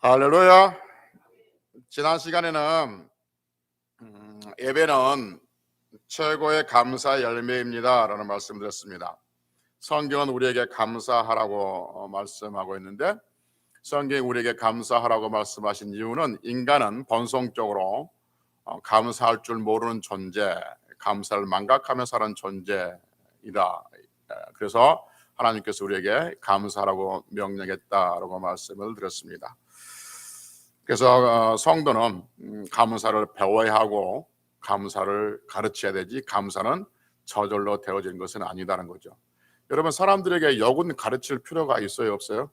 할렐루야. 지난 시간에는 예배는 최고의 감사 열매입니다라는 말씀드렸습니다. 성경은 우리에게 감사하라고 말씀하고 있는데, 성경이 우리에게 감사하라고 말씀하신 이유는 인간은 본성적으로 감사할 줄 모르는 존재, 감사를 망각하며 사는 존재이다. 그래서 하나님께서 우리에게 감사하라고 명령했다라고 말씀을 드렸습니다. 그래서 성도는 감사를 배워야 하고 감사를 가르쳐야 되지, 감사는 저절로 되어지는 것은 아니다는 거죠. 여러분, 사람들에게 역은 가르칠 필요가 있어요, 없어요?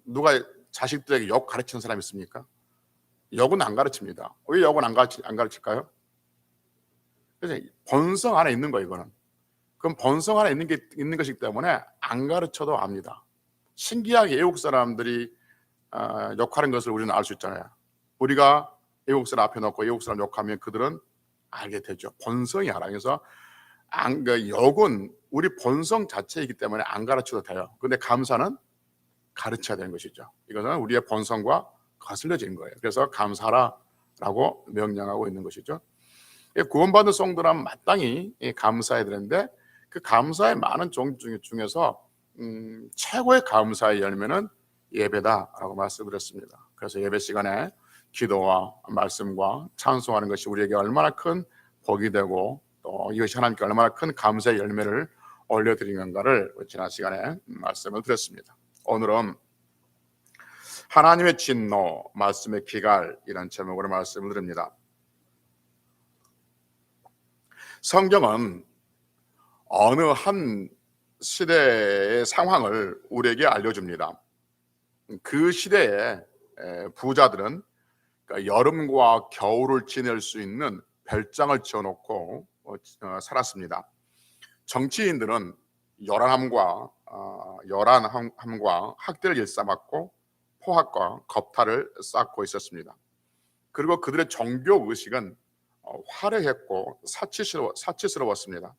누가 자식들에게 역 가르치는 사람 있습니까? 역은 안 가르칩니다. 왜 역은 안 가르칠까요? 그래서 본성 안에 있는 거예요, 이거는. 그럼 본성 안에 있는 것이기 때문에 안 가르쳐도 압니다. 신기하게 외국 사람들이 욕하는 것을 우리는 알 수 있잖아요. 우리가 외국 사람 앞에 놓고 외국 사람 욕하면 그들은 알게 되죠. 본성이 알아. 그래서 욕은 우리 본성 자체이기 때문에 안 가르쳐도 돼요. 그런데 감사는 가르쳐야 되는 것이죠. 이것은 우리의 본성과 거슬려진 거예요. 그래서 감사하라라고 명령하고 있는 것이죠. 구원받은 성도라면 마땅히 감사해야 되는데, 그 감사의 많은 종 중에서 최고의 감사의 열매는 예배다라고 말씀드렸습니다. 그래서 예배 시간에 기도와 말씀과 찬송하는 것이 우리에게 얼마나 큰 복이 되고, 또 이것이 하나님께 얼마나 큰 감사의 열매를 올려드리는가를 지난 시간에 말씀을 드렸습니다. 오늘은 하나님의 진노, 말씀의 기갈, 이런 제목으로 말씀을 드립니다. 성경은 어느 한 시대의 상황을 우리에게 알려줍니다. 그 시대의 부자들은 여름과 겨울을 지낼 수 있는 별장을 지어놓고 살았습니다. 정치인들은 요란함과 학대를 일삼았고 포학과 겁탈을 쌓고 있었습니다. 그리고 그들의 종교 의식은 화려했고 사치스러웠습니다.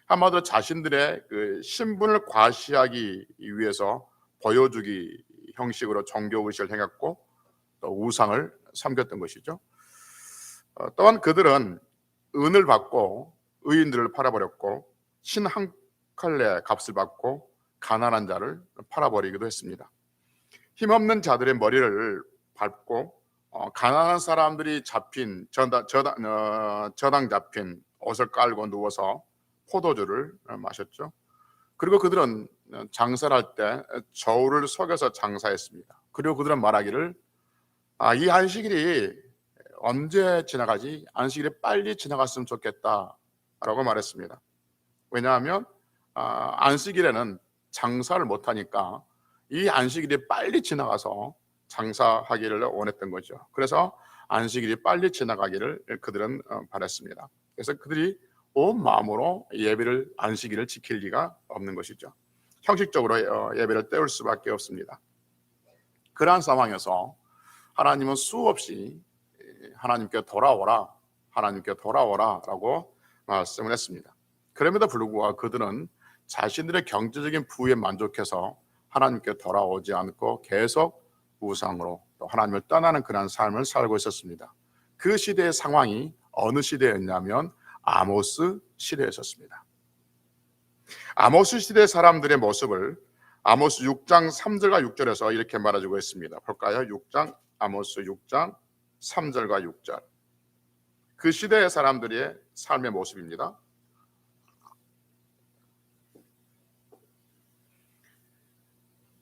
한마디로 자신들의 그 신분을 과시하기 위해서 보여주기 형식으로 종교 의식을 행했고 또 우상을 섬겼던 것이죠. 또한 그들은 은을 받고 의인들을 팔아버렸고 신 한 칼레 값을 받고 가난한 자를 팔아버리기도 했습니다. 힘없는 자들의 머리를 밟고 가난한 사람들이 잡힌 저당 잡힌 옷을 깔고 누워서 포도주를 마셨죠. 그리고 그들은 장사를 할 때 저울을 속여서 장사했습니다. 그리고 그들은 말하기를 이 안식일이 언제 지나가지? 안식일이 빨리 지나갔으면 좋겠다라고 말했습니다. 왜냐하면 안식일에는 장사를 못하니까 이 안식일이 빨리 지나가서 장사하기를 원했던 거죠. 그래서 안식일이 빨리 지나가기를 그들은 바랐습니다. 그래서 그들이 온 마음으로 예배를 안식일을 지킬 리가 없는 것이죠. 형식적으로 예배를 때울 수밖에 없습니다. 그러한 상황에서 하나님은 수없이 하나님께 돌아오라 라고 말씀을 했습니다. 그럼에도 불구하고 그들은 자신들의 경제적인 부에 만족해서 하나님께 돌아오지 않고 계속 우상으로 또 하나님을 떠나는 그런 삶을 살고 있었습니다. 그 시대의 상황이 어느 시대였냐면 아모스 시대였었습니다. 아모스 시대 사람들의 모습을 아모스 6장 3절과 6절에서 이렇게 말해주고 있습니다. 볼까요? 아모스 6장 3절과 6절. 그 시대의 사람들의 삶의 모습입니다.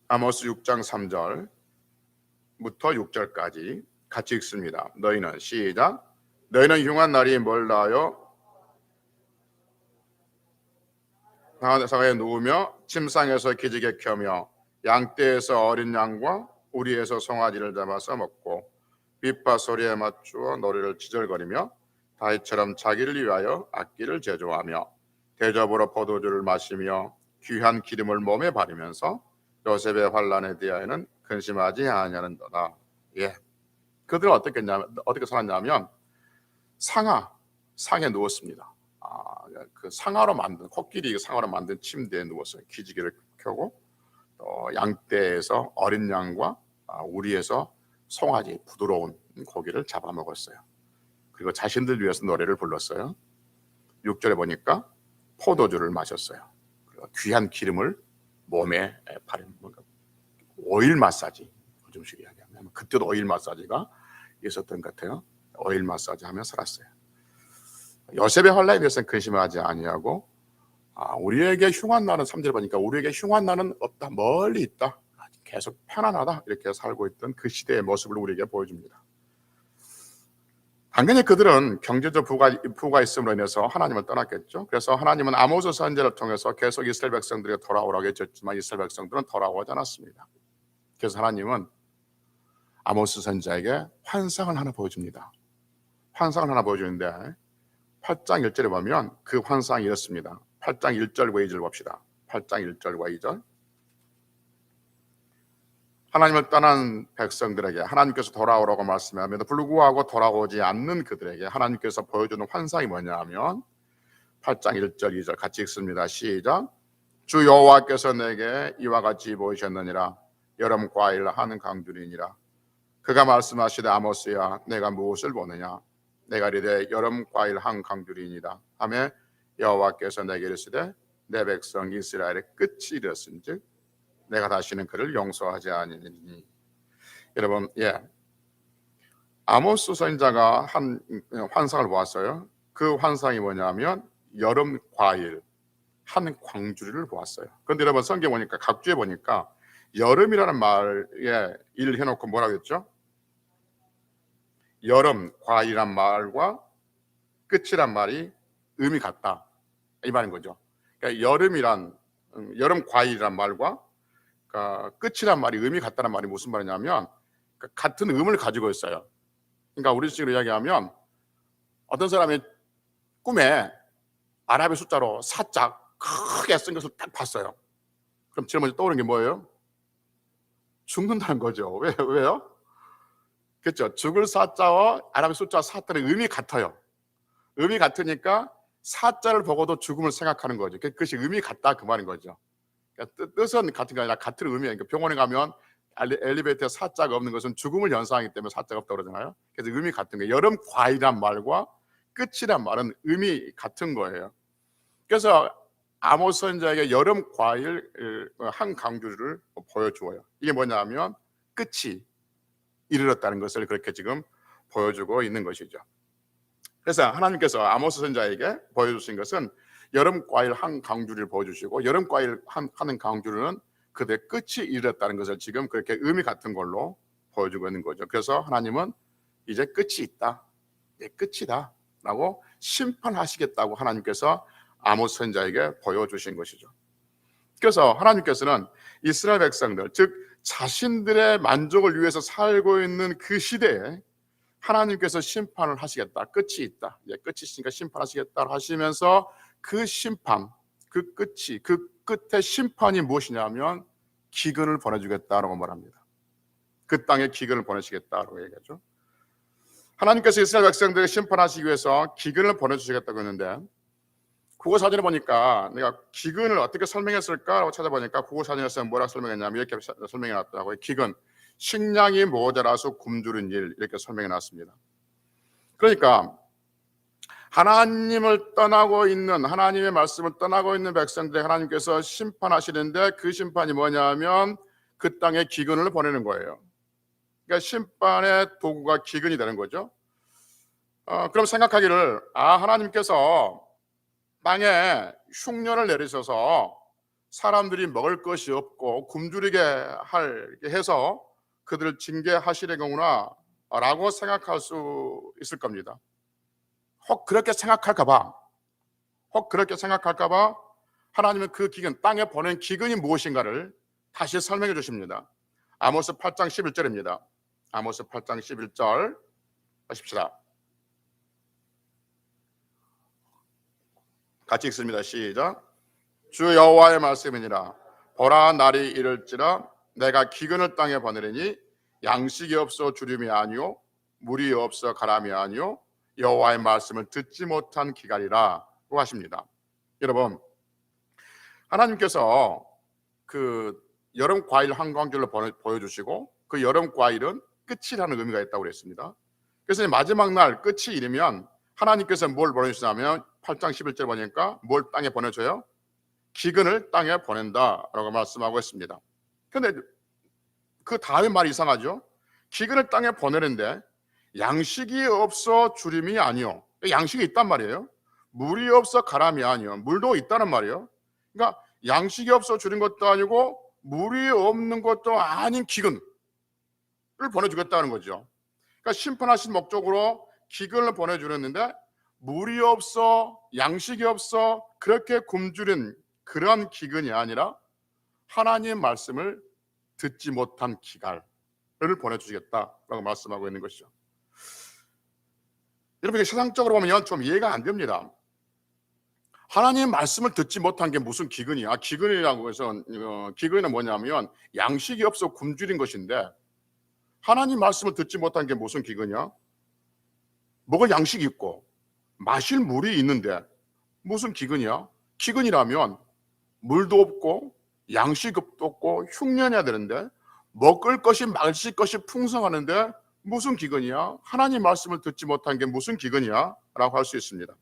아모스 6장 3절부터 6절까지 같이 읽습니다. 너희는 시작. 너희는 흉한 날이 멀다하여 상하에 누우며 침상에서 기지개 켜며 양떼에서 어린 양과 우리에서 송아지를 잡아서 먹고 비파 소리에 맞추어 노래를 지절거리며 다윗처럼 자기를 위하여 악기를 제조하며 대접으로 포도주를 마시며 귀한 기름을 몸에 바르면서 요셉의 환난에 대하여는 근심하지 아니하는도다. 그들은 어떻게 살았냐면 상에 누웠습니다. 그 코끼리 상아로 만든 침대에 누워서 기지개를 켜고 또 양떼에서 어린 양과 우리에서 송아지 부드러운 고기를 잡아먹었어요. 그리고 자신들 위해서 노래를 불렀어요. 6절에 보니까 포도주를 마셨어요. 그리고 귀한 기름을 몸에 바른 오일 마사지, 요즘식 이야기하면 그때도 오일 마사지가 있었던 것 같아요. 오일 마사지 하며 살았어요. 요셉의 환난에 대해서는 근심하지 아니하고 우리에게 흉한 날은 3절에 보니까 우리에게 흉한 날은 없다, 멀리 있다, 계속 편안하다, 이렇게 살고 있던 그 시대의 모습을 우리에게 보여줍니다. 당연히 그들은 경제적 부가 있음으로 인해서 하나님을 떠났겠죠. 그래서 하나님은 아모스 선지자를 통해서 계속 이스라엘 백성들이 돌아오라고 했지만 이스라엘 백성들은 돌아오지 않았습니다. 그래서 하나님은 아모스 선지자에게 환상을 하나 보여줍니다. 환상을 하나 보여주는데 8장 1절에 보면 그 환상이 이렇습니다. 8장 1절과 2절 봅시다. 8장 1절과 2절. 하나님을 떠난 백성들에게 하나님께서 돌아오라고 말씀함에도 불구하고 돌아오지 않는 그들에게 하나님께서 보여주는 환상이 뭐냐 하면 8장 1절 2절 같이 읽습니다. 시작. 주 여호와께서 내게 이와 같이 보이셨느니라. 여름 과일 한 강들이니라. 그가 말씀하시되 아모스야 내가 무엇을 보느냐. 내가 이르되 여름 과일 한 강들이니라 하매 여호와께서 내게 이르시되 내 백성 이스라엘의 끝이 이르렀은즉 내가 다시는 그를 용서하지 아니하리니. 여러분, 아모스 선지자가 한 환상을 보았어요. 그 환상이 뭐냐면 여름 과일 한 광주리를 보았어요. 그런데 여러분 성경 보니까 각주에 보니까 여름이라는 말에 일 해놓고 뭐라고 했죠? 여름 과일이란 말과 끝이란 말이 의미 같다, 이 말인 거죠. 그러니까 여름 과일이란 말과 끝이란 말이 의미 같다는 말이 무슨 말이냐면 같은 의미를 가지고 있어요. 그러니까 우리 식으로 이야기하면 어떤 사람이 꿈에 아랍의 숫자로 사짝 크게 쓴 것을 딱 봤어요. 그럼 제일 먼저 떠오르는 게 뭐예요? 죽는다는 거죠. 왜요? 그렇죠. 죽을 사자와 아랍의 숫자 사자는 의미 같아요. 의미 같으니까 사자를 보고도 죽음을 생각하는 거죠. 그것이 의미 같다, 그 말인 거죠. 그러니까 뜻은 같은 게 아니라 같은 의미예요. 그러니까 병원에 가면 엘리베이터에 사자가 없는 것은 죽음을 연상하기 때문에 사자가 없다고 그러잖아요. 그래서 의미 같은 거예요. 여름 과일이란 말과 끝이란 말은 의미 같은 거예요. 그래서 아모스 선지자에게 여름 과일 한 강주를 보여주어요. 이게 뭐냐면 끝이 이르렀다는 것을 그렇게 지금 보여주고 있는 것이죠. 그래서 하나님께서 아모스 선지자에게 보여주신 것은 여름 과일 한 강주리를 보여주시고 여름 과일 하는 강주리는 그들의 끝이 이르렀다는 것을 지금 그렇게 의미 같은 걸로 보여주고 있는 거죠. 그래서 하나님은 이제 끝이 있다, 끝이다 라고 심판하시겠다고 하나님께서 아모스 선지자에게 보여주신 것이죠. 그래서 하나님께서는 이스라엘 백성들, 즉 자신들의 만족을 위해서 살고 있는 그 시대에 하나님께서 심판을 하시겠다, 끝이 있다, 끝이 있으니까 심판하시겠다 하시면서 그 심판, 그 끝의 심판이 무엇이냐면 기근을 보내주겠다라고 말합니다. 그 땅에 기근을 보내시겠다라고 얘기하죠. 하나님께서 이스라엘 백성들을 심판하시기 위해서 기근을 보내주시겠다고 했는데 국어사전에 보니까 내가 기근을 어떻게 설명했을까라고 찾아보니까 국어사전에서 뭐라고 설명했냐면 이렇게 설명해 놨더라고요. 기근, 식량이 모자라서 굶주린 일, 이렇게 설명해 놨습니다. 그러니까 하나님을 떠나고 있는, 하나님의 말씀을 떠나고 있는 백성들에 하나님께서 심판하시는데 그 심판이 뭐냐면 그 땅에 기근을 보내는 거예요. 그러니까 심판의 도구가 기근이 되는 거죠. 그럼 생각하기를 하나님께서 땅에 흉년을 내리셔서 사람들이 먹을 것이 없고 굶주리게 해서 그들을 징계하시려구나 라고 생각할 수 있을 겁니다. 혹 그렇게 생각할까 봐 하나님은 그 기근, 땅에 보낸 기근이 무엇인가를 다시 설명해 주십니다. 아모스 8장 11절입니다. 아모스 8장 11절 하십시다. 같이 읽습니다. 시작. 주 여호와의 말씀이니라. 보라, 날이 이를지라 내가 기근을 땅에 보내리니 양식이 없어 주림이 아니요 물이 없어 가람이 아니요 여호와의 말씀을 듣지 못한 기갈이라고 하십니다. 여러분, 하나님께서 그 여름 과일 한광줄로 보여주시고 그 여름 과일은 끝이라는 의미가 있다고 그랬습니다. 그래서 마지막 날 끝이 이르면 하나님께서 뭘 보내주시냐면 8장 11절 보니까 뭘 땅에 보내줘요? 기근을 땅에 보낸다라고 말씀하고 있습니다. 그런데 그 다음에 말이 이상하죠. 기근을 땅에 보내는데 양식이 없어 주림이 아니요. 양식이 있단 말이에요. 물이 없어 가람이 아니요. 물도 있다는 말이에요. 그러니까 양식이 없어 주린 것도 아니고 물이 없는 것도 아닌 기근을 보내주겠다는 거죠. 그러니까 심판하신 목적으로 기근을 보내주렸는데 물이 없어 양식이 없어 그렇게 굶주린 그런 기근이 아니라 하나님의 말씀을 듣지 못한 기갈을 보내주시겠다라고 말씀하고 있는 것이죠. 여러분, 이게 세상적으로 보면 좀 이해가 안 됩니다. 하나님의 말씀을 듣지 못한 게 무슨 기근이야? 기근이라고 해서 기근은 뭐냐면 양식이 없어 굶주린 것인데 하나님 말씀을 듣지 못한 게 무슨 기근이야? 먹을 양식이 있고 마실 물이 있는데 무슨 기근이야? 기근이라면 물도 없고 양식도 없고 흉년해야 되는데 먹을 것이 마실 것이 풍성하는데 무슨 기근이야? 하나님 말씀을 듣지 못한 게 무슨 기근이야? 라고 할 수 있습니다.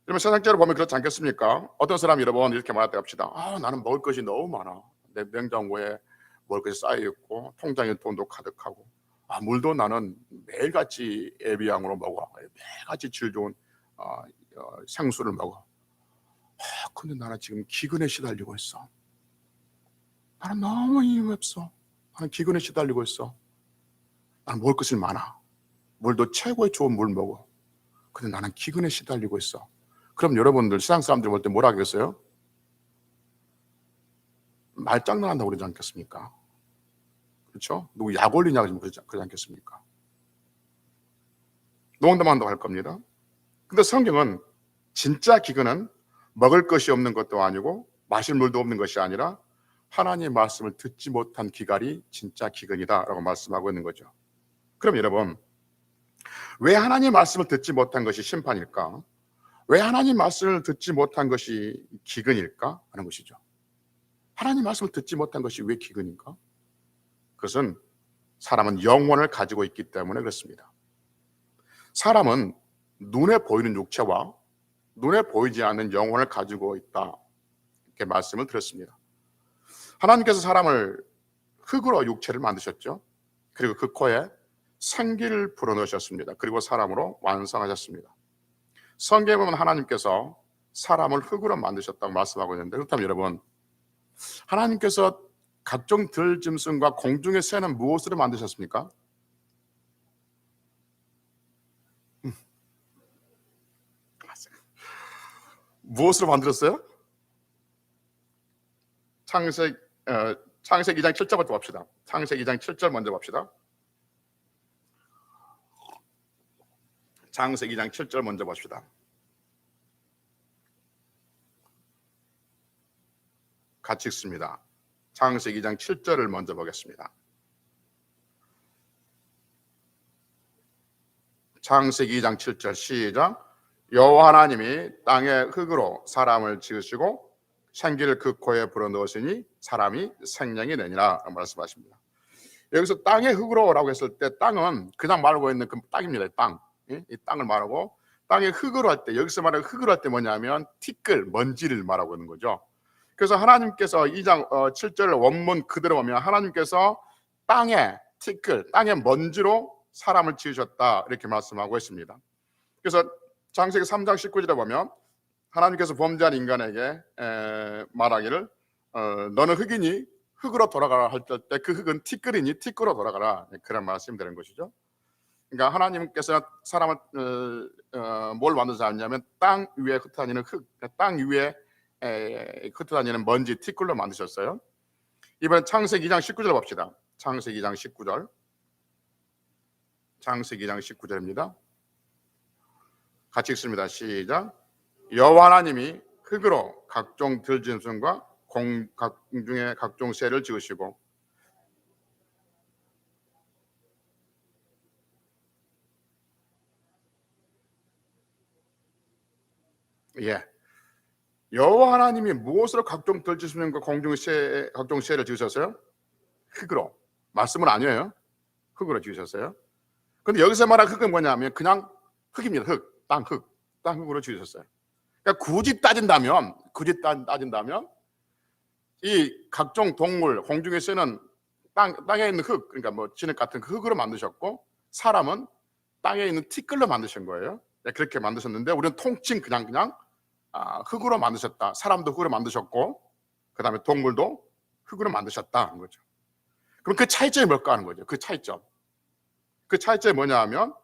여러분, 세상적으로 보면 그렇지 않겠습니까? 어떤 사람이 여러분 이렇게 말했다 합시다. 나는 먹을 것이 너무 많아. 내 냉장고에 먹을 것이 쌓여있고 통장에 돈도 가득하고 물도 나는 매일같이 에비앙으로 먹어. 매일같이 질 좋은 생수를 먹어. 근데 나는 지금 기근에 시달리고 있어. 나는 너무 힘이 없어. 나는 기근에 시달리고 있어. 나는 먹을 것이 많아. 물도 최고의 좋은 물 먹어. 근데 나는 기근에 시달리고 있어. 그럼 여러분들 세상 사람들 볼 때 뭐라 하겠어요? 말장난한다고 그러지 않겠습니까? 그렇죠? 누구 약 올리냐고 그러지 않겠습니까? 농담한다고 할 겁니다. 근데 성경은 진짜 기근은 먹을 것이 없는 것도 아니고 마실 물도 없는 것이 아니라 하나님의 말씀을 듣지 못한 기갈이 진짜 기근이다라고 말씀하고 있는 거죠. 그럼 여러분, 왜 하나님의 말씀을 듣지 못한 것이 심판일까? 왜 하나님 말씀을 듣지 못한 것이 기근일까? 하는 것이죠. 하나님 말씀을 듣지 못한 것이 왜 기근인가? 그것은 사람은 영혼을 가지고 있기 때문에 그렇습니다. 사람은 눈에 보이는 육체와 눈에 보이지 않는 영혼을 가지고 있다. 이렇게 말씀을 드렸습니다. 하나님께서 사람을 흙으로 육체를 만드셨죠. 그리고 그 코에 생기를 불어넣으셨습니다. 그리고 사람으로 완성하셨습니다. 성경에 보면 하나님께서 사람을 흙으로 만드셨다고 말씀하고 있는데, 그렇다면 여러분, 하나님께서 각종 들짐승과 공중의 새는 무엇으로 만드셨습니까? 무엇으로 만들었어요? 창세기 2장 7절부터 봅시다. 창세기 2장 7절 먼저 봅시다. 창세기 2장 7절 먼저 봅시다. 같이 읽습니다. 창세기 2장 7절을 먼저 보겠습니다. 창세기 2장 7절 시작. 여호와 하나님이 땅의 흙으로 사람을 지으시고 생기를 그 코에 불어넣으시니 사람이 생명이 되니라 말씀하십니다. 여기서 땅의 흙으로라고 했을 때 땅은 그냥 말하고 있는 그 땅입니다. 땅. 이 땅을 말하고 땅의 흙으로 할 때, 여기서 말하는 흙으로 할 때 뭐냐면 티끌, 먼지를 말하고 있는 거죠. 그래서 하나님께서 2장 7절 원문 그대로 보면 하나님께서 땅의 티끌, 땅의 먼지로 사람을 지으셨다 이렇게 말씀하고 있습니다. 그래서 창세기 3장 19절에 보면 하나님께서 범죄한 인간에게 말하기를 너는 흙이니 흙으로 돌아가라 할 때 그 흙은 티끌이니 티끌로 돌아가라, 그런 말씀이 되는 것이죠. 그러니까 하나님께서 사람을 뭘 만드셨냐면 땅 위에 흩어다니는 흙, 땅 위에 흩어다니는 먼지 티끌로 만드셨어요. 이번엔 창세기 2장 19절 봅시다. 창세기 2장 19절. 창세기 2장 19절입니다. 같이 읽습니다. 시작. 여호와 하나님이 흙으로 각종 들짐승과 공중의 각종 새를 지으시고 여호와 하나님이 무엇으로 각종 들지수님과 각종 시혜를 지으셨어요? 흙으로. 말씀은 아니에요. 흙으로 지으셨어요. 근데 여기서 말한 흙은 뭐냐면 그냥 흙입니다. 흙, 땅 흙으로 지으셨어요. 그러니까 굳이 따진다면 이 각종 동물, 공중에 쓰는 땅에 있는 흙, 그러니까 뭐 진흙 같은 흙으로 만드셨고, 사람은 땅에 있는 티끌로 만드신 거예요. 그렇게 만드셨는데 우리는 통칭 그냥 흙으로 만드셨다. 사람도 흙으로 만드셨고, 그 다음에 동물도 흙으로 만드셨다는 거죠. 그럼 그 차이점이 뭘까 하는 거죠. 그 차이점이 뭐냐 하면,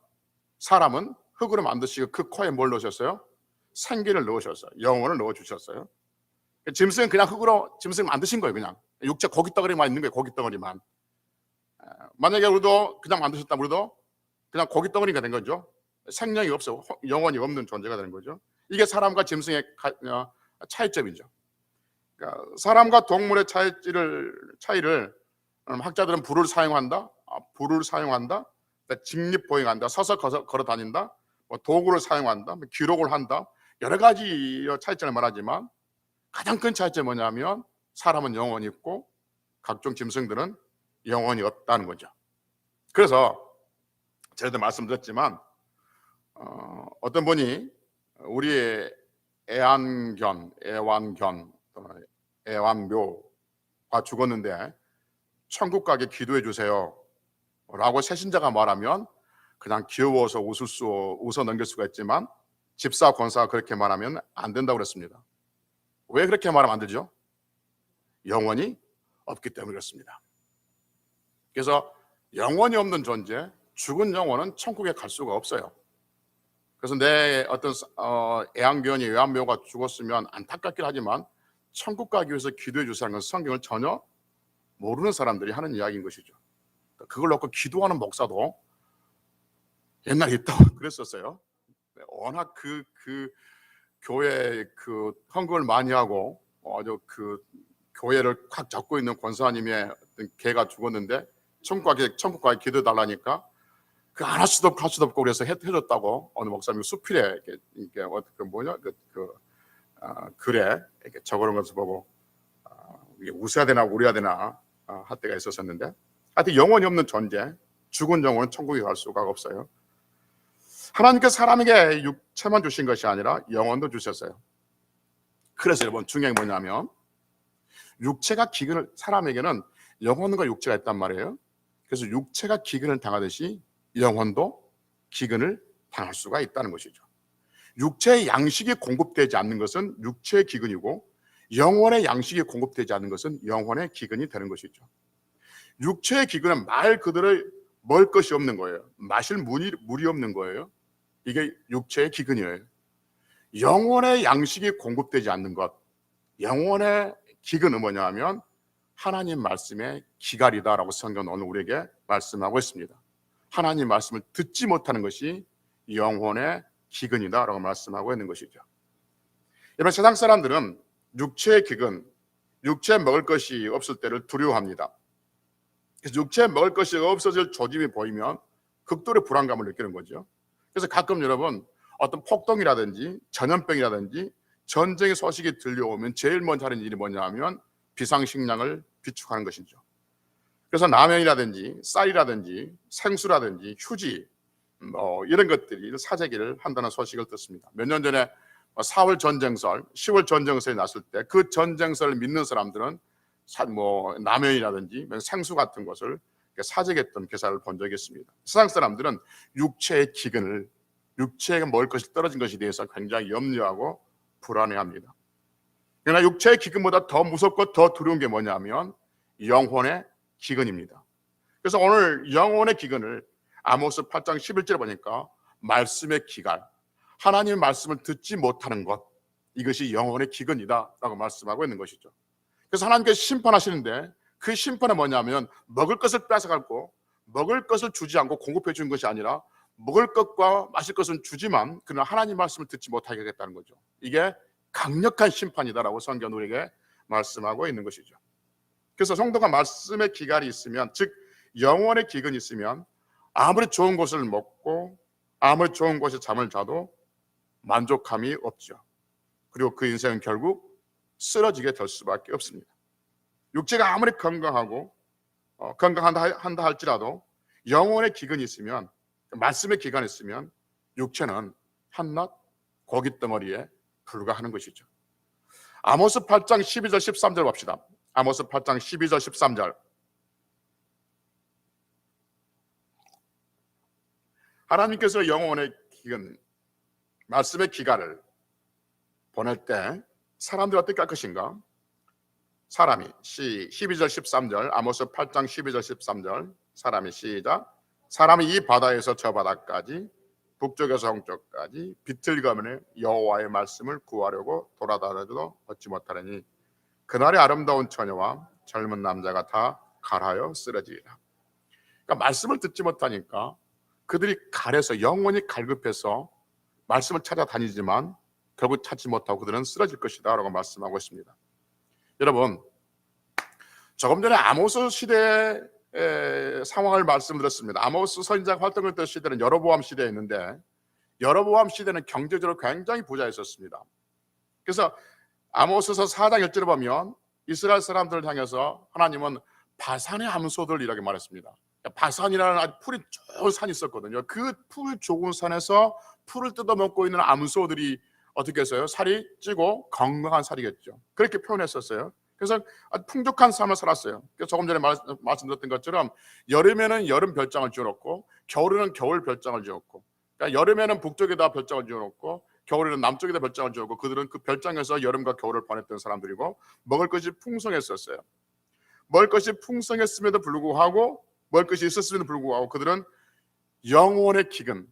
사람은 흙으로 만드시고 그 코에 뭘 넣으셨어요? 생기를 넣으셨어요. 영혼을 넣어주셨어요. 짐승은 그냥 흙으로 짐승 만드신 거예요. 그냥 육체 고기 덩어리만 있는 거예요. 고기 덩어리만. 만약에 우리도 그냥 만드셨다면 우리도 그냥 고기 덩어리가 된 거죠. 생명이 없어, 영혼이 없는 존재가 되는 거죠. 이게 사람과 짐승의 차이점이죠. 그러니까 사람과 동물의 차이를 학자들은 불을 사용한다, 직립보행한다, 서서 걸어 다닌다, 뭐 도구를 사용한다, 뭐 기록을 한다, 여러 가지 차이점을 말하지만 가장 큰 차이점이 뭐냐면 사람은 영혼이 있고 각종 짐승들은 영혼이 없다는 거죠. 그래서 제가 말씀드렸지만 어떤 분이 우리의 애완묘가 죽었는데 천국 가게 기도해 주세요 라고 새신자가 말하면 그냥 귀여워서 웃어 넘길 수가 있지만, 집사 권사가 그렇게 말하면 안 된다고 그랬습니다. 왜 그렇게 말하면 안 되죠? 영혼이 없기 때문에 그렇습니다. 그래서 영혼이 없는 존재, 죽은 영혼은 천국에 갈 수가 없어요. 그래서 내 어떤 애완묘가 죽었으면 안타깝긴 하지만 천국 가기 위해서 기도해 주시는 것은 성경을 전혀 모르는 사람들이 하는 이야기인 것이죠. 그걸 놓고 기도하는 목사도 옛날에 있다고 그랬었어요. 워낙 그 교회 헌금을 많이 하고 아주 교회를 확 잡고 있는 권사님의 어떤 개가 죽었는데 천국 가게 기도해 달라니까 안 할 수도 없고 그래서 해줬다고 어느 목사님이 수필에 이렇게 글에 이렇게 적어놓은 것을 보고 웃어야 되나 울어야 되나 할 때가 있었었는데, 하여튼 영혼이 없는 존재, 죽은 영혼은 천국에 갈 수가 없어요. 하나님께서 사람에게 육체만 주신 것이 아니라 영혼도 주셨어요. 그래서 여러분 중요한 게 뭐냐면, 사람에게는 영혼과 육체가 있단 말이에요. 그래서 육체가 기근을 당하듯이 영혼도 기근을 당할 수가 있다는 것이죠. 육체의 양식이 공급되지 않는 것은 육체의 기근이고, 영혼의 양식이 공급되지 않는 것은 영혼의 기근이 되는 것이죠. 육체의 기근은 말 그대로 먹을 것이 없는 거예요. 마실 물이 없는 거예요. 이게 육체의 기근이에요. 영혼의 양식이 공급되지 않는 것, 영혼의 기근은 뭐냐 하면 하나님 말씀의 기갈이다라고 성경은 오늘 우리에게 말씀하고 있습니다. 하나님 말씀을 듣지 못하는 것이 영혼의 기근이다라고 말씀하고 있는 것이죠. 여러분, 세상 사람들은 육체의 기근, 육체에 먹을 것이 없을 때를 두려워합니다. 그래서 육체에 먹을 것이 없어질 조짐이 보이면 극도의 불안감을 느끼는 거죠. 그래서 가끔 여러분 어떤 폭동이라든지 전염병이라든지 전쟁의 소식이 들려오면 제일 먼저 하는 일이 뭐냐 하면 비상식량을 비축하는 것이죠. 그래서 라면이라든지 쌀이라든지 생수라든지 휴지 이런 것들이 사재기를 한다는 소식을 듣습니다. 몇 년 전에 4월 전쟁설, 10월 전쟁설이 났을 때 그 전쟁설을 믿는 사람들은 라면이라든지 생수 같은 것을 사재기했던 기사를 본 적이 있습니다. 세상 사람들은 육체의 기근을, 육체에 먹을 것이 떨어진 것에 대해서 굉장히 염려하고 불안해합니다. 그러나 육체의 기근보다 더 무섭고 더 두려운 게 뭐냐면 영혼의 기근입니다. 그래서 오늘 영혼의 기근을 아모스 8장 11절에 보니까 말씀의 기갈, 하나님의 말씀을 듣지 못하는 것, 이것이 영혼의 기근이다 라고 말씀하고 있는 것이죠. 그래서 하나님께서 심판하시는데 그 심판은 뭐냐면 먹을 것을 뺏어가고 먹을 것을 주지 않고 공급해 주는 것이 아니라 먹을 것과 마실 것은 주지만 그러나 하나님 말씀을 듣지 못하게 하겠다는 거죠. 이게 강력한 심판이다라고 성경 우리에게 말씀하고 있는 것이죠. 그래서 성도가 말씀의 기갈이 있으면, 즉 영혼의 기근이 있으면 아무리 좋은 것을 먹고 아무리 좋은 곳에 잠을 자도 만족함이 없죠. 그리고 그 인생은 결국 쓰러지게 될 수밖에 없습니다. 육체가 아무리 건강하고 건강한다 할지라도 영혼의 기근이 있으면, 말씀의 기간이 있으면 육체는 한낱 고깃덩어리에 불과하는 것이죠. 아모스 8장 12절 13절 봅시다. 아모스 8장 12절 13절. 하나님께서 영혼의 기근, 말씀의 기간을 보낼 때 사람들이 어떻게 할 것인가? 사람이 12절 13절, 아모스 8장 12절 13절. 사람이 시작. 사람이 이 바다에서 저 바다까지, 북쪽에서 동쪽까지 비틀거리며 여호와의 말씀을 구하려고 돌아다녀도 얻지 못하려니 그날의 아름다운 처녀와 젊은 남자가 다 갈하여 쓰러지리라. 그러니까 말씀을 듣지 못하니까 그들이 갈해서, 영원히 갈급해서 말씀을 찾아다니지만 결국 찾지 못하고 그들은 쓰러질 것이다 라고 말씀하고 있습니다. 여러분, 조금 전에 아모스 시대의 상황을 말씀드렸습니다. 아모스 선지자가 활동했던 시대는 여로보암 시대였는데, 여로보암 시대는 경제적으로 굉장히 부자였었습니다. 그래서 아모스서 4장 1절을 보면 이스라엘 사람들을 향해서 하나님은 바산의 암소들이라고 말했습니다. 바산이라는 아주 풀이 좋은 산이 있었거든요. 그 풀 좋은 산에서 풀을 뜯어먹고 있는 암소들이 어떻게 했어요? 살이 찌고 건강한 살이겠죠. 그렇게 표현했었어요. 그래서 아주 풍족한 삶을 살았어요. 그래서 조금 전에 말씀드렸던 것처럼 여름에는 여름 별장을 지어놓고 겨울에는 겨울 별장을 지었고, 그러니까 여름에는 북쪽에다 별장을 지어놓고 겨울에는 남쪽에다 별장을 지었고, 그들은 그 별장에서 여름과 겨울을 보냈던 사람들이고 먹을 것이 풍성했었어요. 먹을 것이 풍성했음에도 불구하고, 먹을 것이 있었음에도 불구하고 그들은 영혼의 기근,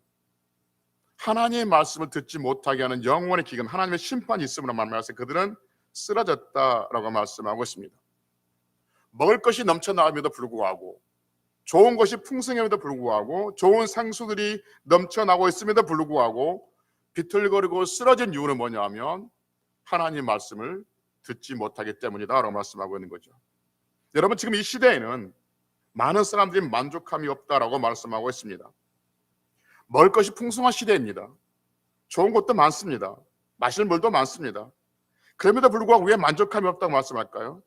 하나님의 말씀을 듣지 못하게 하는 영혼의 기근, 하나님의 심판이 있음으로 말미암아서 그들은 쓰러졌다라고 말씀하고 있습니다. 먹을 것이 넘쳐나옴에도 불구하고, 좋은 것이 풍성함에도 불구하고, 좋은 생수들이 넘쳐나고 있음에도 불구하고 비틀거리고 쓰러진 이유는 뭐냐 하면 하나님의 말씀을 듣지 못하기 때문이다라고 말씀하고 있는 거죠. 여러분, 지금 이 시대에는 많은 사람들이 만족함이 없다라고 말씀하고 있습니다. 먹을 것이 풍성한 시대입니다. 좋은 것도 많습니다. 마실 물도 많습니다. 그럼에도 불구하고 왜 만족함이 없다고 말씀할까요?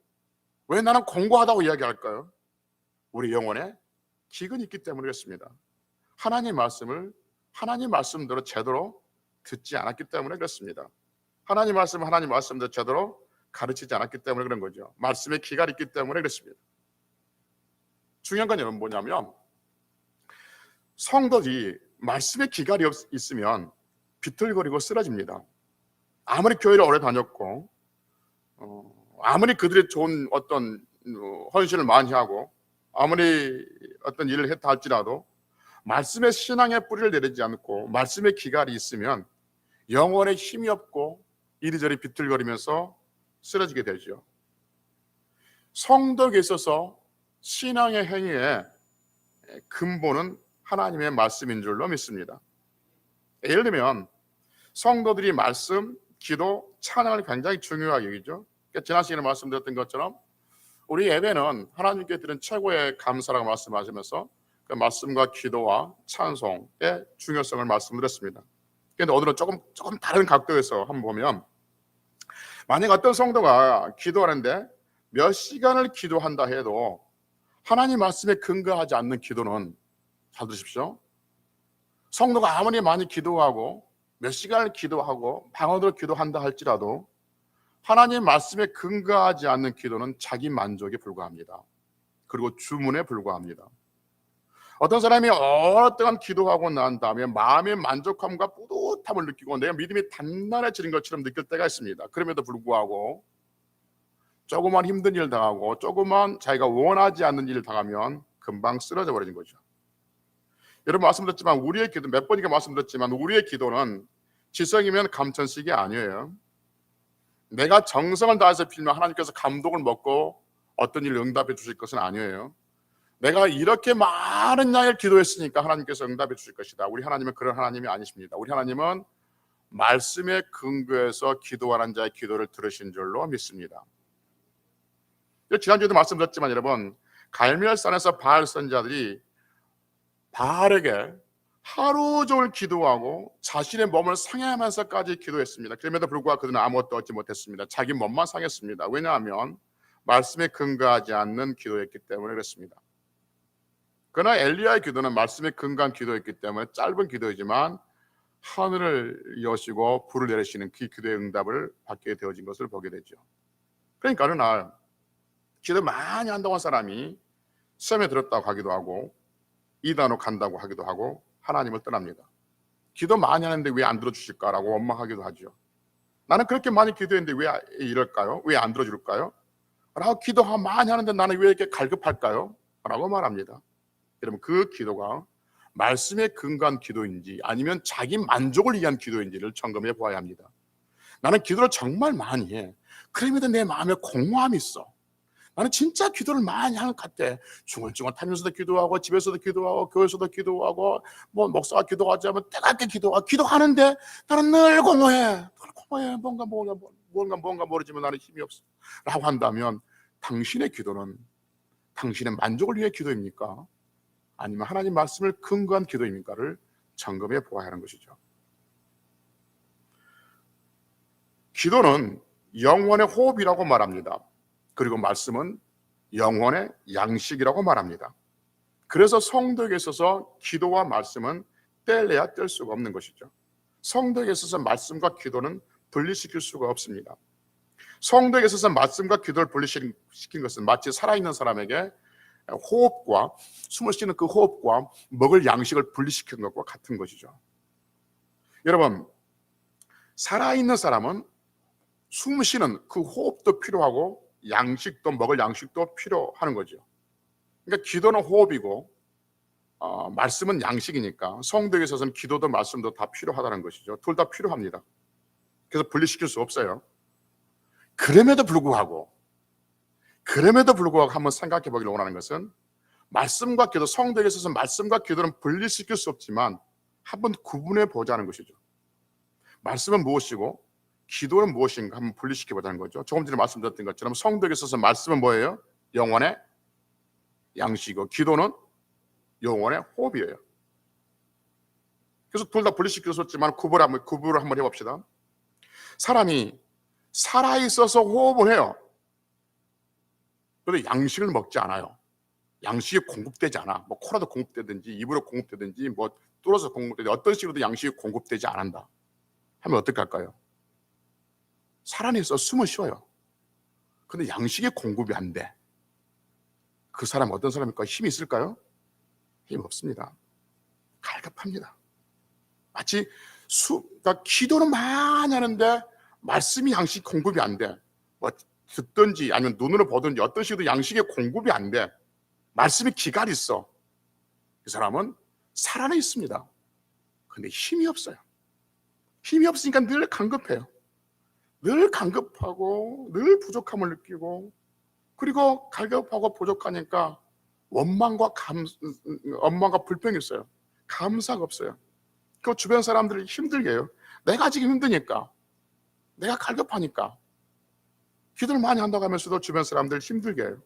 왜 나는 공고하다고 이야기할까요? 우리 영혼에 기근이 있기 때문에 그렇습니다. 하나님의 말씀을 하나님 말씀대로 제대로 듣지 않았기 때문에 그렇습니다. 하나님 말씀을 하나님 말씀대로 제대로 가르치지 않았기 때문에 그런 거죠. 말씀에 기가 있기 때문에 그렇습니다. 중요한 건 여러분 뭐냐면, 성도들이 말씀에 기갈이 있으면 비틀거리고 쓰러집니다. 아무리 교회를 오래 다녔고, 아무리 그들이 좋은 어떤 헌신을 많이 하고, 아무리 어떤 일을 했다 할지라도 말씀의 신앙의 뿌리를 내리지 않고 말씀의 기갈이 있으면 영혼에 힘이 없고 이리저리 비틀거리면서 쓰러지게 되죠. 성도에게 있어서 신앙의 행위의 근본은 하나님의 말씀인 줄로 믿습니다. 예를 들면 성도들이 말씀, 기도, 찬양을 굉장히 중요하게 여기죠. 지난 시간에 말씀드렸던 것처럼 우리 예배는 하나님께 드린 최고의 감사라고 말씀하시면서 그 말씀과 기도와 찬송의 중요성을 말씀드렸습니다. 그런데 오늘은 조금 다른 각도에서 한번 보면, 만약 어떤 성도가 기도하는데 몇 시간을 기도한다 해도 하나님 말씀에 근거하지 않는 기도는, 잘 들으십시오, 성도가 아무리 많이 기도하고 몇 시간을 기도하고 방언으로 기도한다 할지라도 하나님 말씀에 근거하지 않는 기도는 자기 만족에 불과합니다. 그리고 주문에 불과합니다. 어떤 사람이 오랫동안 기도하고 난 다음에 마음의 만족함과 뿌듯함을 느끼고 내 믿음이 단단해지는 것처럼 느낄 때가 있습니다. 그럼에도 불구하고 조그만 힘든 일을 당하고 조그만 자기가 원하지 않는 일을 당하면 금방 쓰러져 버리는 거죠. 여러분, 말씀드렸지만 우리의 기도, 몇 번이나 말씀드렸지만 우리의 기도는 지성이면 감천식이 아니에요. 내가 정성을 다해서 빌면 하나님께서 감동을 먹고 어떤 일을 응답해 주실 것은 아니에요. 내가 이렇게 많은 양을 기도했으니까 하나님께서 응답해 주실 것이다. 우리 하나님은 그런 하나님이 아니십니다. 우리 하나님은 말씀에 근거해서 기도하는 자의 기도를 들으신 줄로 믿습니다. 지난주에도 말씀드렸지만 여러분, 갈멜산에서 바알 선지자들이 바알에게 하루 종일 기도하고 자신의 몸을 상해하면서까지 기도했습니다. 그럼에도 불구하고 그들은 아무것도 얻지 못했습니다. 자기 몸만 상했습니다. 왜냐하면 말씀에 근거하지 않는 기도였기 때문에 그렇습니다. 그러나 엘리야의 기도는 말씀에 근거한 기도였기 때문에 짧은 기도이지만 하늘을 여시고 불을 내리시는 그 기도의 응답을 받게 되어진 것을 보게 되죠. 그러니까 어느 날 기도 많이 한다고 한 사람이 시험에 들었다고 하기도 하고 이단으로 간다고 하기도 하고 하나님을 떠납니다. 기도 많이 하는데 왜 안 들어주실까라고 원망하기도 하죠. 나는 그렇게 많이 기도했는데 왜 이럴까요? 왜 안 들어줄까요? 라고 기도 많이 하는데 나는 왜 이렇게 갈급할까요? 라고 말합니다. 여러분, 그 기도가 말씀에 근거한 기도인지 아니면 자기 만족을 위한 기도인지를 점검해 보아야 합니다. 나는 기도를 정말 많이 해. 그럼에도 내 마음에 공허함이 있어. 나는 진짜 기도를 많이 하는 것 같아. 중얼중얼 타면서도 기도하고 집에서도 기도하고 교회에서도 기도하고 뭐 목사가 기도하지 않으면 때같게 기도하는데 나는 늘 공허해. 뭔가 모르지만 나는 힘이 없어 라고 한다면 당신의 기도는 당신의 만족을 위해 기도입니까? 아니면 하나님 말씀을 근거한 기도입니까를 점검해 보아야 하는 것이죠. 기도는 영혼의 호흡이라고 말합니다. 그리고 말씀은 영혼의 양식이라고 말합니다. 그래서 성도에게 있어서 기도와 말씀은 뗄래야 뗄 수가 없는 것이죠. 성도에게 있어서 말씀과 기도는 분리시킬 수가 없습니다. 성도에게 있어서 말씀과 기도를 분리시킨 것은 마치 살아있는 사람에게 호흡과 숨을 쉬는 그 호흡과 먹을 양식을 분리시킨 것과 같은 것이죠. 여러분, 살아있는 사람은 숨 쉬는 그 호흡도 필요하고 양식도 먹을 양식도 필요하는 거죠. 그러니까 기도는 호흡이고 말씀은 양식이니까 성도에게 있어서는 기도도 말씀도 다 필요하다는 것이죠. 둘 다 필요합니다. 그래서 분리시킬 수 없어요. 그럼에도 불구하고 한번 생각해 보기를 원하는 것은 말씀과 기도, 성도에게 있어서 말씀과 기도는 분리시킬 수 없지만 한번 구분해 보자는 것이죠. 말씀은 무엇이고 기도는 무엇인가 한번 분리시켜 보자는 거죠. 조금 전에 말씀드렸던 것처럼 성도에게 있어서 말씀은 뭐예요? 영혼의 양식이고 기도는 영혼의 호흡이에요. 그래서 둘 다 분리시킬 수 없지만 구분을 한번 해봅시다. 사람이 살아있어서 호흡을 해요. 그런데 양식을 먹지 않아요. 양식이 공급되지 않아. 뭐 코라도 공급되든지 입으로 공급되든지 뭐 뚫어서 공급되든지 어떤 식으로도 양식이 공급되지 않는다 하면 어떻게 할까요? 살아있어 숨을 쉬어요. 근데 양식의 공급이 안 돼. 그 사람 어떤 사람일까요? 힘이 있을까요? 힘이 없습니다. 갈급합니다. 마치 그러니까 기도는 많이 하는데 말씀이 양식 공급이 안 돼. 뭐 듣든지 아니면 눈으로 보든지 어떤 식으로 양식의 공급이 안 돼. 말씀이 기갈이 있어. 그 사람은 살아는 있습니다. 근데 힘이 없어요. 힘이 없으니까 늘 간급해요. 늘 간급하고 늘 부족함을 느끼고 그리고 갈급하고 부족하니까 원망과 불평이 있어요. 감사가 없어요. 그 주변 사람들을 힘들게 해요. 내가 지금 힘드니까, 내가 갈급하니까 기도를 많이 한다고 하면서도 주변 사람들 힘들게 해요.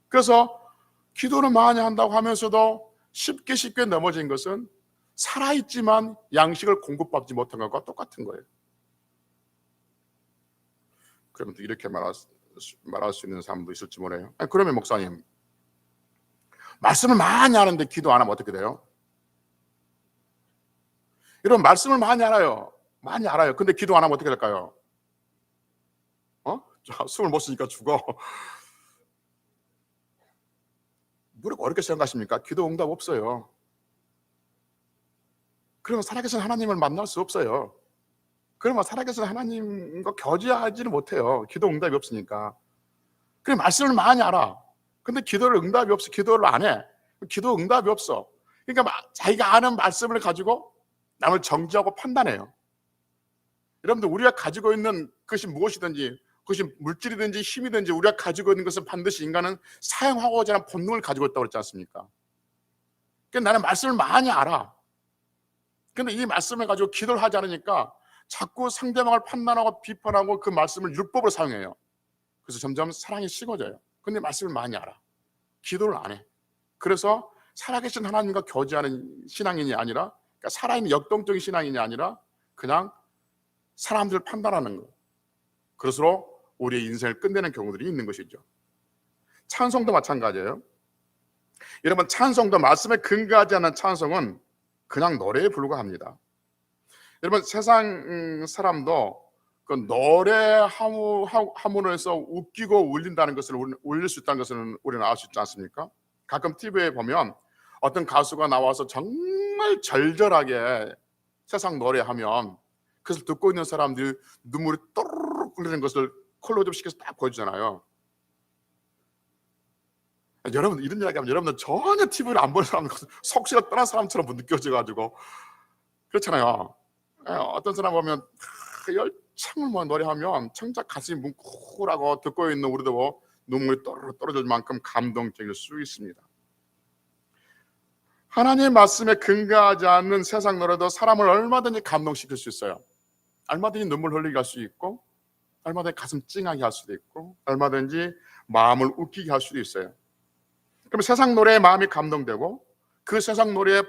그래서 기도를 많이 한다고 하면서도 쉽게 넘어진 것은 살아있지만 양식을 공급받지 못한 것과 똑같은 거예요. 그러면 또 이렇게 말할 수 있는 사람도 있을지 모르요. 그러면 목사님, 말씀을 많이 하는데 기도 안 하면 어떻게 돼요? 여러분, 말씀을 많이 알아요. 많이 알아요. 근데 기도 안 하면 어떻게 될까요? 숨을 못 쉬니까 죽어. 뭐 이렇게 어렵게 생각하십니까? 기도 응답 없어요. 그러면 살아계신 하나님을 만날 수 없어요. 그러면 살아계신 하나님과 교제하지는 못해요. 기도 응답이 없으니까. 그래, 말씀을 많이 알아. 근데 기도를 응답이 없어. 기도를 안 해. 기도 응답이 없어. 그러니까 자기가 아는 말씀을 가지고 남을 정죄하고 판단해요. 여러분들, 우리가 가지고 있는 것이 무엇이든지, 그것이 물질이든지 힘이든지 우리가 가지고 있는 것은 반드시 인간은 사용하고자 하는 본능을 가지고 있다고 그랬지 않습니까? 그러니까 나는 말씀을 많이 알아. 근데 이 말씀을 가지고 기도를 하지 않으니까 자꾸 상대방을 판단하고 비판하고 그 말씀을 율법으로 사용해요. 그래서 점점 사랑이 식어져요. 근데 말씀을 많이 알아. 기도를 안 해. 그래서 살아계신 하나님과 교제하는 신앙인이 아니라, 그러니까 살아있는 역동적인 신앙인이 아니라 그냥 사람들을 판단하는 거예요. 그것으로 우리의 인생을 끝내는 경우들이 있는 것이죠. 찬송도 마찬가지예요. 여러분, 찬송도 말씀에 근거하지 않는 찬송은 그냥 노래에 불과합니다. 여러분, 세상 사람도 그 노래 하문을 해서 웃기고 울린다는 것을, 울릴 수 있다는 것을 우리는 알 수 있지 않습니까? 가끔 TV에 보면 어떤 가수가 나와서 정말 절절하게 세상 노래하면 그것을 듣고 있는 사람들이 눈물이 또르르 끓는 것을 클로즈업 시켜서 딱 보여주잖아요. 여러분, 이런 이야기 하면 여러분들 전혀 TV를 안 보는 사람, 속시가 떠난 사람처럼 느껴져가지고 그렇잖아요. 어떤 사람 보면 열창을 뭐 노래하면 정작 가슴이 뭉클하고 듣고 있는 우리도 뭐 눈물이 또르르 떨어질 만큼 감동적일 수 있습니다. 하나님의 말씀에 근거하지 않는 세상 노래도 사람을 얼마든지 감동시킬 수 있어요. 얼마든지 눈물 흘리게 할 수 있고, 얼마든지 가슴 찡하게 할 수도 있고, 얼마든지 마음을 웃기게 할 수도 있어요. 그럼 세상 노래에 마음이 감동되고 그 세상 노래에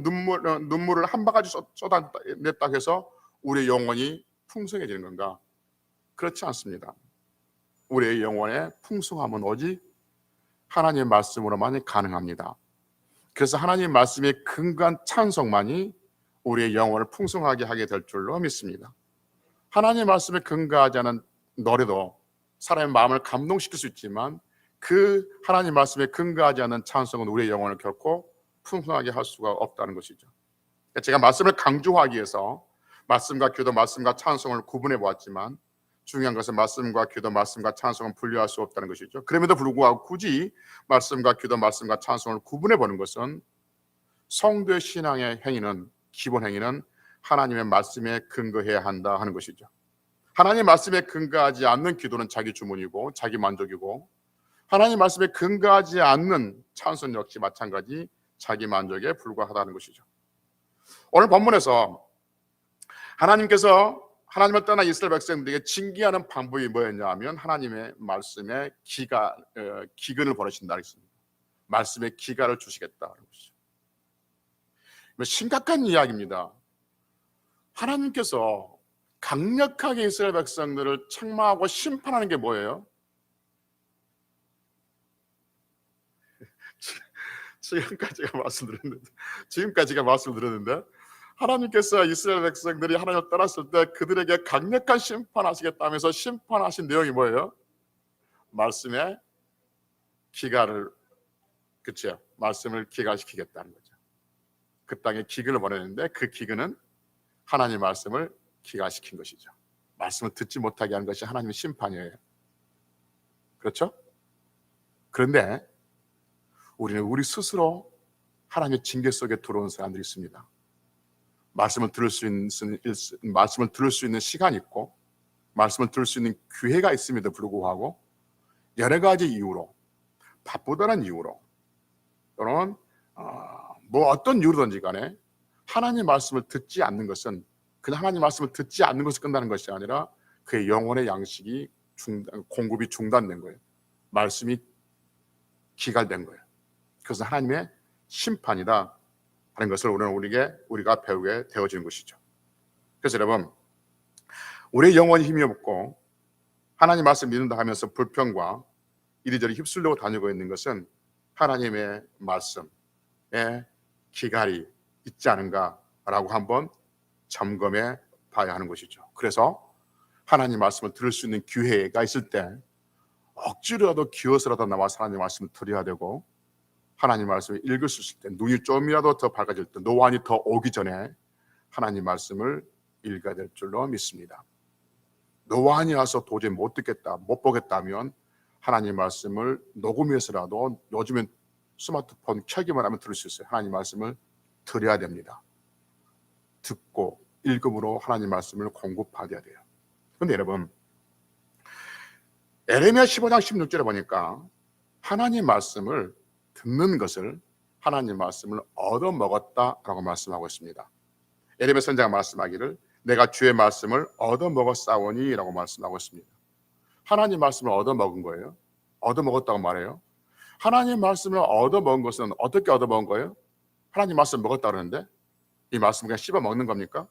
눈물을 한 바가지 쏟아냈다 해서 우리의 영혼이 풍성해지는 건가? 그렇지 않습니다. 우리의 영혼의 풍성함은 오직 하나님의 말씀으로만이 가능합니다. 그래서 하나님의 말씀에 근거한 찬송만이 우리의 영혼을 풍성하게 하게 될 줄로 믿습니다. 하나님의 말씀에 근거하지 않은 노래도 사람의 마음을 감동시킬 수 있지만 그 하나님 말씀에 근거하지 않는 찬송은 우리의 영혼을 결코 풍성하게 할 수가 없다는 것이죠. 제가 말씀을 강조하기 위해서 말씀과 기도, 말씀과 찬송을 구분해 보았지만 중요한 것은 말씀과 기도, 말씀과 찬송은 분리할 수 없다는 것이죠. 그럼에도 불구하고 굳이 말씀과 기도, 말씀과 찬송을 구분해 보는 것은 성도의 신앙의 행위는, 기본 행위는 하나님의 말씀에 근거해야 한다 하는 것이죠. 하나님 말씀에 근거하지 않는 기도는 자기 주문이고 자기 만족이고, 하나님 말씀에 근거하지 않는 찬송 역시 마찬가지 자기 만족에 불과하다는 것이죠. 오늘 본문에서 하나님께서 하나님을 떠나 이스라엘 백성들에게 징계하는 방법이 뭐였냐 하면 하나님의 말씀에 기근을 보내신다 했습니다. 말씀에 기가를 주시겠다는 것이죠. 심각한 이야기입니다. 하나님께서 강력하게 이스라엘 백성들을 책망하고 심판하는 게 뭐예요? 지금까지 제가 말씀드렸는데 하나님께서 이스라엘 백성들이 하나님을 떠났을 때 그들에게 강력한 심판하시겠다면서 심판하신 내용이 뭐예요? 말씀에 기가를, 그렇죠? 말씀을 기가시키겠다는 거죠. 그 땅에 기근을 보내는데 그 기근은 하나님의 말씀을 기가시킨 것이죠. 말씀을 듣지 못하게 하는 것이 하나님의 심판이에요. 그렇죠? 그런데 우리는 우리 스스로 하나님의 징계 속에 들어온 사람들이 있습니다. 말씀을 들을 수 있는 시간이 있고 말씀을 들을 수 있는 기회가 있음에도 불구하고 여러 가지 이유로, 바쁘다는 이유로 또는 뭐 어떤 이유로든지 간에 하나님의 말씀을 듣지 않는 것은 그냥 하나님의 말씀을 듣지 않는 것을 끝나는 것이 아니라 그의 영혼의 양식이 공급이 중단된 거예요. 말씀이 기갈된 거예요. 그것은 하나님의 심판이다 하는 것을 우리가 배우게 되어지는 것이죠. 그래서 여러분, 우리의 영혼이 힘이 없고 하나님 말씀 믿는다 하면서 불평과 이리저리 휩쓸려고 다니고 있는 것은 하나님의 말씀에 기갈이 있지 않은가라고 한번 점검해 봐야 하는 것이죠. 그래서 하나님 말씀을 들을 수 있는 기회가 있을 때 억지로라도 기어서라도 나와서 하나님 말씀을 들어야 되고, 하나님 말씀을 읽을 수 있을 때, 눈이 좀이라도 더 밝아질 때, 노안이 더 오기 전에 하나님 말씀을 읽어야 될 줄로 믿습니다. 노안이 와서 도저히 못 듣겠다, 못 보겠다면 하나님 말씀을 녹음해서라도, 요즘엔 스마트폰 켜기만 하면 들을 수 있어요. 하나님 말씀을 들어야 됩니다. 듣고 읽음으로 하나님 말씀을 공급받아야 돼요. 그런데 여러분, 에레미야 15장 16절에 보니까 하나님 말씀을 듣는 것을 하나님 말씀을 얻어먹었다라고 말씀하고 있습니다. 에레미야 선지자가 말씀하기를 내가 주의 말씀을 얻어먹었사오니 라고 말씀하고 있습니다. 하나님 말씀을 얻어먹은 거예요. 얻어먹었다고 말해요. 하나님 말씀을 얻어먹은 것은 어떻게 얻어먹은 거예요? 하나님 말씀 먹었다 그러는데 이 말씀 그냥 씹어 먹는 겁니까?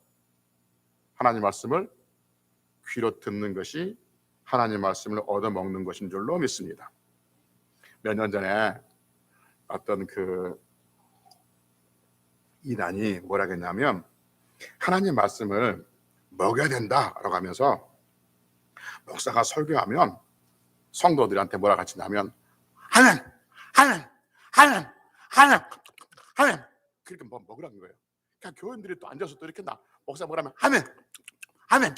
하나님 말씀을 귀로 듣는 것이 하나님 말씀을 얻어먹는 것인 줄로 믿습니다. 몇 년 전에 어떤 이단이 뭐라 했냐면 하나님 말씀을 먹여야 된다라고 하면서 목사가 설교하면 성도들한테 뭐라 가르치냐면 하면 그렇게 먹으라는 거예요. 그냥 교인들이 또 앉아서 또 이렇게 목사 뭐라면 하면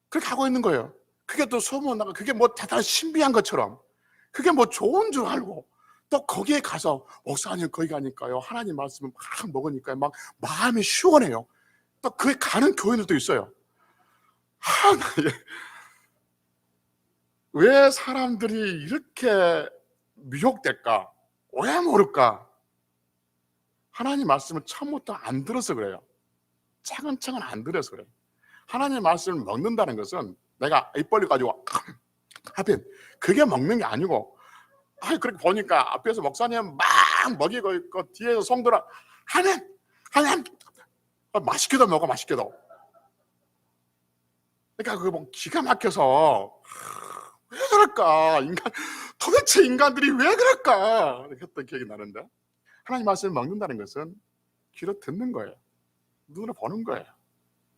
그렇게 하고 있는 거예요. 그게 또 소문나고 그게 뭐 대단히 신비한 것처럼 그게 뭐 좋은 줄 알고 또 거기에 가서 목사님 거기 가니까요 하나님 말씀을 막 먹으니까 막 마음이 시원해요. 또 그에 가는 교인들도 있어요. 왜 사람들이 이렇게 미혹될까? 왜 모를까? 하나님 말씀을 처음부터 안 들어서 그래요. 차근차근 안 들어서 그래요. 하나님 말씀을 먹는다는 것은 내가 입 벌려가지고 하필 그게 먹는 게 아니고 그렇게 보니까 앞에서 목사님 막 먹이고 있고 뒤에서 성도라 하면 맛있게도 먹어 맛있게도. 그러니까 그게 뭐 기가 막혀서 왜 그럴까? 도대체 인간들이 왜 그럴까? 했던 기억이 나는데 하나님 말씀을 먹는다는 것은 귀로 듣는 거예요. 눈으로 보는 거예요.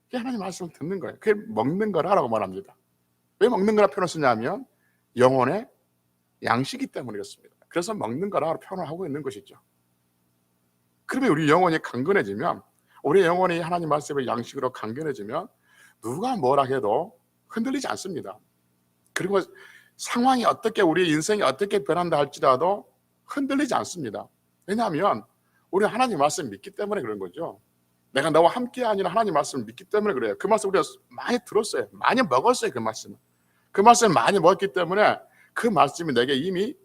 그게 하나님 말씀을 듣는 거예요. 그게 먹는 거라고 말합니다. 왜 먹는 거라 표현을 쓰냐면 영혼의 양식이기 때문에 그렇습니다. 그래서 먹는 거라고 표현을 하고 있는 것이죠. 그러면 우리 영혼이 강건해지면 우리 영혼이 하나님 말씀의 양식으로 강건해지면 누가 뭐라 해도 흔들리지 않습니다. 그리고 상황이 어떻게 우리 인생이 어떻게 변한다 할지라도 흔들리지 않습니다. 왜냐하면 우리 하나님 말씀 믿기 때문에 그런 거죠. 내가 너와 함께 아니라 하나님 말씀을 믿기 때문에 그래요. 그 말씀 우리가 많이 들었어요. 많이 먹었어요. 그 말씀을 많이 먹었기 때문에 그 말씀이 내게 이미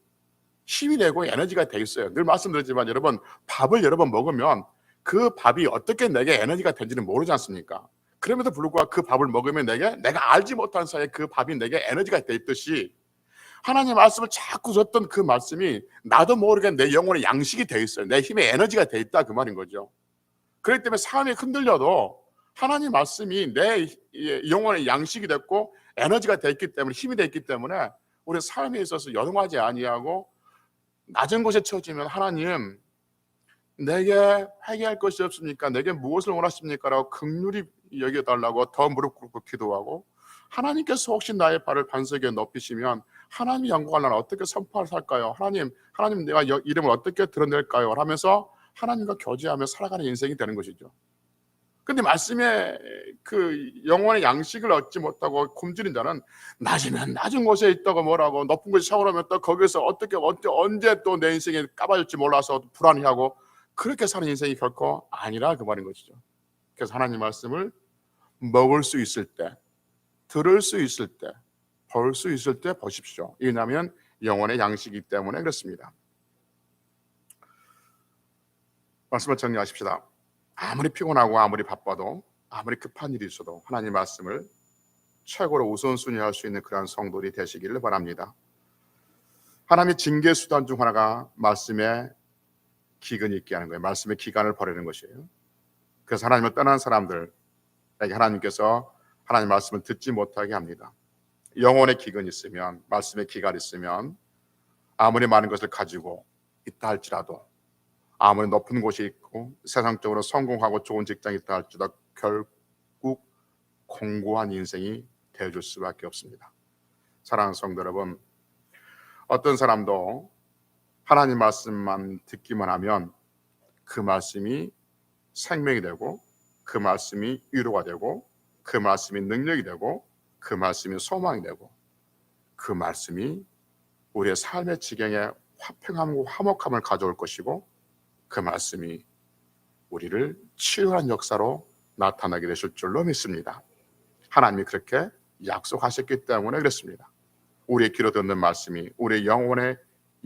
힘이 되고 에너지가 돼 있어요. 늘 말씀드리지만 여러분 밥을 여러 번 먹으면 그 밥이 어떻게 내게 에너지가 된지는 모르지 않습니까? 그럼에도 불구하고 그 밥을 먹으면 내가 알지 못한 사이에 그 밥이 내게 에너지가 돼 있듯이 하나님 말씀을 자꾸 줬던 그 말씀이 나도 모르게 내 영혼의 양식이 돼 있어요. 내 힘의 에너지가 돼 있다 그 말인 거죠. 그렇기 때문에 삶이 흔들려도 하나님 말씀이 내 영혼의 양식이 됐고 에너지가 돼 있기 때문에 힘이 돼 있기 때문에 우리 삶에 있어서 여동하지 아니하고 낮은 곳에 처지면 하나님 내게 회개할 것이 없습니까? 내게 무엇을 원하십니까? 라고 긍휼히 여겨달라고 더 무릎 꿇고 기도하고 하나님께서 혹시 나의 발을 반석에 높이시면 하나님의 영광을 나는 어떻게 선포할까요? 하나님 내가 이름을 어떻게 드러낼까요? 하면서 하나님과 교제하며 살아가는 인생이 되는 것이죠. 근데 말씀에 그 영혼의 양식을 얻지 못하고 굶주린 자는 낮으면 낮은 곳에 있다고 뭐라고 높은 곳에 차오르면 또 거기서 언제 또 내 인생이 까봐질지 몰라서 불안해하고 그렇게 사는 인생이 결코 아니라 그 말인 것이죠. 그래서 하나님 말씀을 먹을 수 있을 때, 들을 수 있을 때, 볼 수 있을 때 보십시오. 왜냐하면 영혼의 양식이기 때문에 그렇습니다. 말씀을 정리하십시다. 아무리 피곤하고 아무리 바빠도 아무리 급한 일이 있어도 하나님 말씀을 최고로 우선순위할 수 있는 그러한 성도들이 되시기를 바랍니다. 하나님의 징계 수단 중 하나가 말씀에 기근이 있게 하는 거예요. 말씀의 기간을 버리는 것이에요. 그래서 하나님을 떠난 사람들에게 하나님께서 하나님 말씀을 듣지 못하게 합니다. 영혼의 기근이 있으면 말씀의 기간이 있으면 아무리 많은 것을 가지고 있다 할지라도 아무리 높은 곳이 있고 세상적으로 성공하고 좋은 직장이 있다 할지라도 결국 공고한 인생이 되어줄 수밖에 없습니다. 사랑하는 성도 여러분, 어떤 사람도 하나님 말씀만 듣기만 하면 그 말씀이 생명이 되고 그 말씀이 위로가 되고 그 말씀이 능력이 되고 그 말씀이 소망이 되고 그 말씀이 우리의 삶의 지경에 화평함과 화목함을 가져올 것이고 그 말씀이 우리를 치유한 역사로 나타나게 되실 줄로 믿습니다. 하나님이 그렇게 약속하셨기 때문에 그렇습니다. 우리의 귀로 듣는 말씀이 우리의 영혼의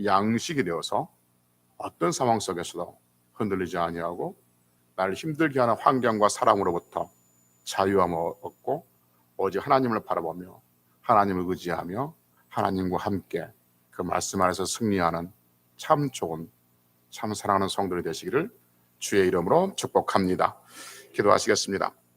양식이 되어서 어떤 상황 속에서도 흔들리지 아니하고 나를 힘들게 하는 환경과 사람으로부터 자유함을 얻고 오직 하나님을 바라보며 하나님을 의지하며 하나님과 함께 그 말씀 안에서 승리하는 참 좋은, 참 사랑하는 성도들이 되시기를 주의 이름으로 축복합니다. 기도하시겠습니다.